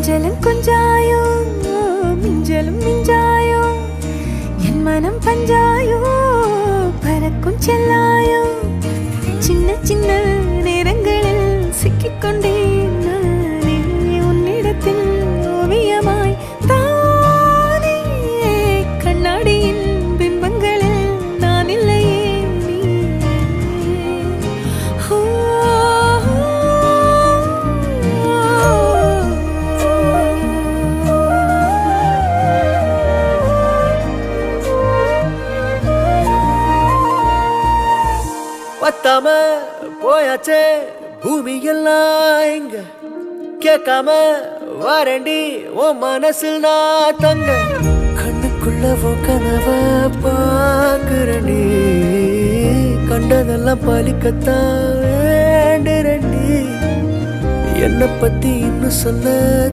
கொஞ்சலும் கொஞ்சாயோ மிஞ்சலும் மிஞ்சாயோ என் மனம் பஞ்சாயோ பறக்கும் செல்லாயோ சின்ன சின்ன நேரங்களில் சிக்கிக்கொண்டேன் நானே உன்னிடத்தில் ஓவியமாய் தானே கண்ணாடியின் பிம்பங்களில் நான் இல்லையே நீ பத்தாம போயாச்சே பூமி எல்லாம் இங்க கேட்காம வாரண்டி உன் மனசில் நான் தங்க கண்ணுக்குள்ள கனவ பாக்குறண்டி கண்டதெல்லாம் பலிக்கத்தான் வேண்டுறண்டி என்னை பத்தி இன்னும் சொல்ல